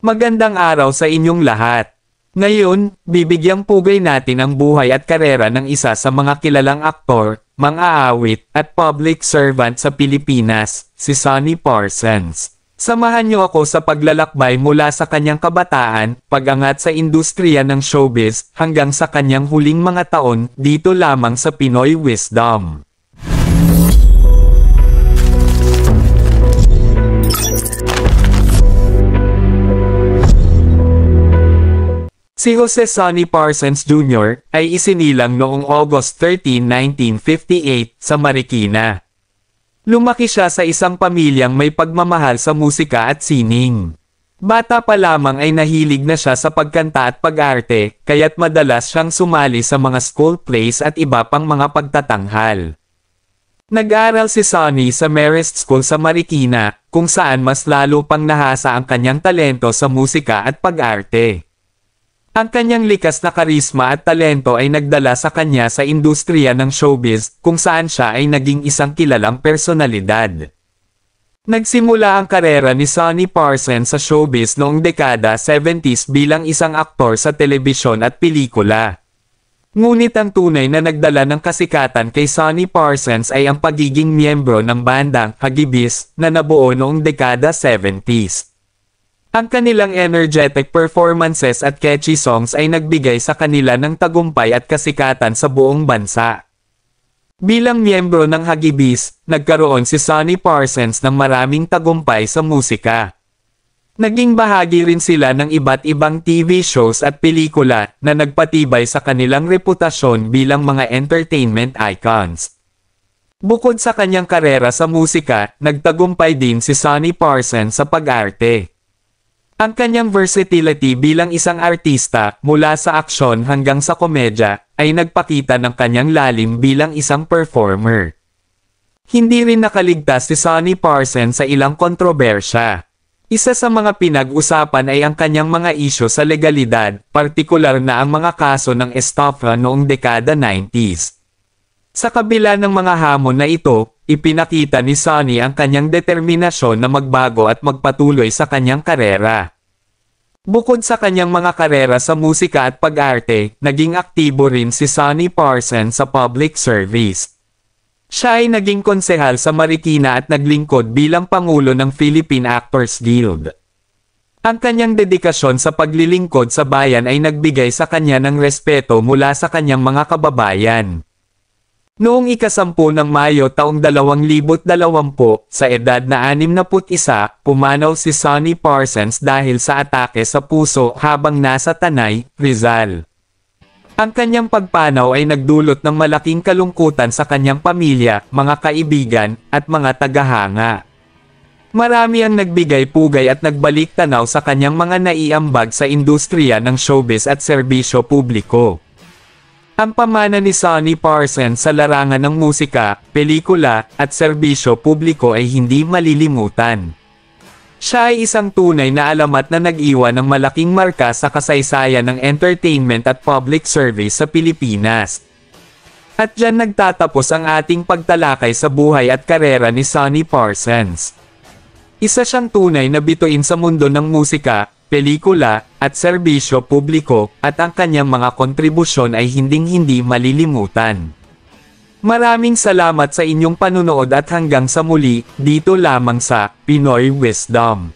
Magandang araw sa inyong lahat. Ngayon, bibigyang pugay natin ang buhay at karera ng isa sa mga kilalang aktor, mang-aawit, at public servant sa Pilipinas, si Sonny Parsons. Samahan niyo ako sa paglalakbay mula sa kanyang kabataan, pag-angat sa industriya ng showbiz, hanggang sa kanyang huling mga taon dito lamang sa Pinoy Wisdom. Si Jose Sonny Parsons Jr. ay isinilang noong August 13, 1958 sa Marikina. Lumaki siya sa isang pamilyang may pagmamahal sa musika at sining. Bata pa lamang ay nahilig na siya sa pagkanta at pag-arte, kaya't madalas siyang sumali sa mga school plays at iba pang mga pagtatanghal. Nag-aral si Sonny sa Marist School sa Marikina, kung saan mas lalo pang nahasa ang kanyang talento sa musika at pag-arte. Ang kanyang likas na karisma at talento ay nagdala sa kanya sa industriya ng showbiz, kung saan siya ay naging isang kilalang personalidad. Nagsimula ang karera ni Sonny Parsons sa showbiz noong dekada 70s bilang isang aktor sa telebisyon at pelikula. Ngunit ang tunay na nagdala ng kasikatan kay Sonny Parsons ay ang pagiging miyembro ng bandang Hagibis na nabuo noong dekada 70s. Ang kanilang energetic performances at catchy songs ay nagbigay sa kanila ng tagumpay at kasikatan sa buong bansa. Bilang miyembro ng Hagibis, nagkaroon si Sonny Parsons ng maraming tagumpay sa musika. Naging bahagi rin sila ng iba't ibang TV shows at pelikula na nagpatibay sa kanilang reputasyon bilang mga entertainment icons. Bukod sa kanyang karera sa musika, nagtagumpay din si Sonny Parsons sa pag-arte. Ang kanyang versatility bilang isang artista, mula sa aksyon hanggang sa komedya, ay nagpakita ng kanyang lalim bilang isang performer. Hindi rin nakaligtas si Sonny Parsons sa ilang kontrobersya. Isa sa mga pinag-usapan ay ang kanyang mga isyu sa legalidad, partikular na ang mga kaso ng estafa noong dekada 90s. Sa kabila ng mga hamon na ito, ipinakita ni Sonny ang kanyang determinasyon na magbago at magpatuloy sa kanyang karera. Bukod sa kanyang mga karera sa musika at pag-arte, naging aktibo rin si Sonny Parsons sa public service. Siya ay naging konsehal sa Marikina at naglingkod bilang Pangulo ng Philippine Actors Guild. Ang kanyang dedikasyon sa paglilingkod sa bayan ay nagbigay sa kanya ng respeto mula sa kanyang mga kababayan. Noong ika-10 ng Mayo taong 2020, sa edad na 61, pumanaw si Sonny Parsons dahil sa atake sa puso habang nasa Tanay, Rizal. Ang kanyang pagpanaw ay nagdulot ng malaking kalungkutan sa kanyang pamilya, mga kaibigan, at mga tagahanga. Marami ang nagbigay pugay at nagbalik tanaw sa kanyang mga naiambag sa industriya ng showbiz at serbisyo publiko. Ang pamana ni Sonny Parsons sa larangan ng musika, pelikula, at serbisyo publiko ay hindi malilimutan. Siya ay isang tunay na alamat na nag-iwan ng malaking marka sa kasaysayan ng entertainment at public service sa Pilipinas. At diyan nagtatapos ang ating pagtalakay sa buhay at karera ni Sonny Parsons. Isa siyang tunay na bituin sa mundo ng musika, pelikula, at serbisyo publiko, at ang kanyang mga kontribusyon ay hinding-hindi malilimutan. Maraming salamat sa inyong panunood at hanggang sa muli, dito lamang sa Pinoy Wisdom.